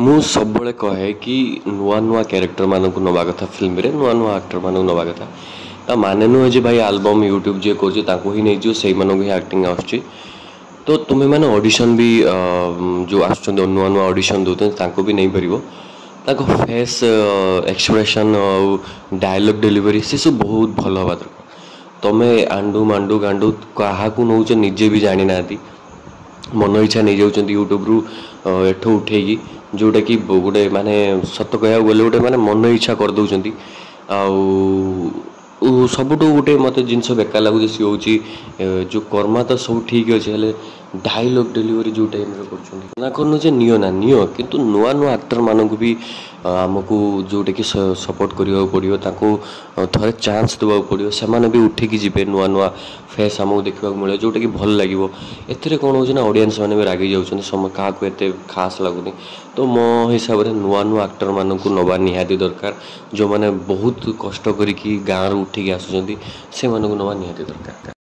ମୁଁ ସବୁବେଳେ କହେ କି ନୂଆ ନୂଆ କ୍ୟାରେକ୍ଟର ମାନଙ୍କୁ ନେବା କଥା ଫିଲ୍ମରେ ନୂଆ ନୂଆ ଆକ୍ଟର ମାନଙ୍କୁ ନେବା କଥା ତା ମାନେ ନୁହେଁ ଯେ ଭାଇ ଆଲବମ୍ ୟୁଟ୍ୟୁବ୍ ଯିଏ କରୁଛି ତାଙ୍କୁ ହିଁ ନେଇଯିବ ସେଇମାନଙ୍କୁ ହିଁ ଆକ୍ଟିଂ ଆସୁଛି ତ ତୁମେମାନେ ଅଡ଼ିସନ୍ ବି ଯେଉଁ ଆସୁଛନ୍ତି ନୂଆ ନୂଆ ଅଡ଼ିସନ୍ ଦେଉଛନ୍ତି ତାଙ୍କୁ ବି ନେଇପାରିବ ତାଙ୍କ ଫେସ୍ ଏକ୍ସପ୍ରେସନ୍ ଆଉ ଡାଇଲଗ୍ ଡେଲିଭରି ସେସବୁ ବହୁତ ଭଲ ହେବା ଦରକାର ତମେ ଆଣ୍ଡୁ ମାଣ୍ଡୁ ଗାଣ୍ଡୁ କାହାକୁ ନେଉଛ ନିଜେ ବି ଜାଣିନାହାନ୍ତି ମନ ଇଚ୍ଛା ନେଇଯାଉଛନ୍ତି ୟୁଟ୍ୟୁବ୍ରୁ ଏଠୁ ଉଠେଇକି ଯେଉଁଟାକି ଗୋଟେ ମାନେ ସତ କହିବାକୁ ଗଲେ ଗୋଟେ ମାନେ ମନ ଇଚ୍ଛା କରିଦେଉଛନ୍ତି ଆଉ ସବୁଠୁ ଗୋଟେ ମୋତେ ଜିନିଷ ବେକାର ଲାଗୁଛି ସିଏ ହେଉଛି ଯେଉଁ କର୍ମା ତ ସବୁ ଠିକ୍ ଅଛି ହେଲେ ଡାଇଲଗ୍ ଡେଲିଭରି ଯେଉଁ ଟାଇମ୍ରେ କରୁଛନ୍ତି ନା କରୁନୁ ଯେ ନିଅ ନା ନିଅ କିନ୍ତୁ ନୂଆ ନୂଆ ଆକ୍ଟରମାନଙ୍କୁ ବି ଆମକୁ ଯେଉଁଟାକି ସପୋର୍ଟ କରିବାକୁ ପଡ଼ିବ ତାଙ୍କୁ ଥରେ ଚାନ୍ସ ଦେବାକୁ ପଡ଼ିବ ସେମାନେ ବି ଉଠିକି ଯିବେ ନୂଆ ନୂଆ ଫେସ୍ ଆମକୁ ଦେଖିବାକୁ ମିଳିବ ଯେଉଁଟାକି ଭଲ ଲାଗିବ ଏଥିରେ କ'ଣ ହେଉଛି ନା ଅଡ଼ିଏନ୍ସ ମାନେ ବି ରାଗି ଯାଉଛନ୍ତି କାହାକୁ ଏତେ ଖାସ୍ ଲାଗୁନି ତ ମୋ ହିସାବରେ ନୂଆ ନୂଆ ଆକ୍ଟରମାନଙ୍କୁ ନେବା ନିହାତି ଦରକାର ଯେଉଁମାନେ ବହୁତ କଷ୍ଟ କରିକି ଗାଁରୁ ଉଠିକି ଆସୁଛନ୍ତି ସେମାନଙ୍କୁ ନେବା ନିହାତି ଦରକାର।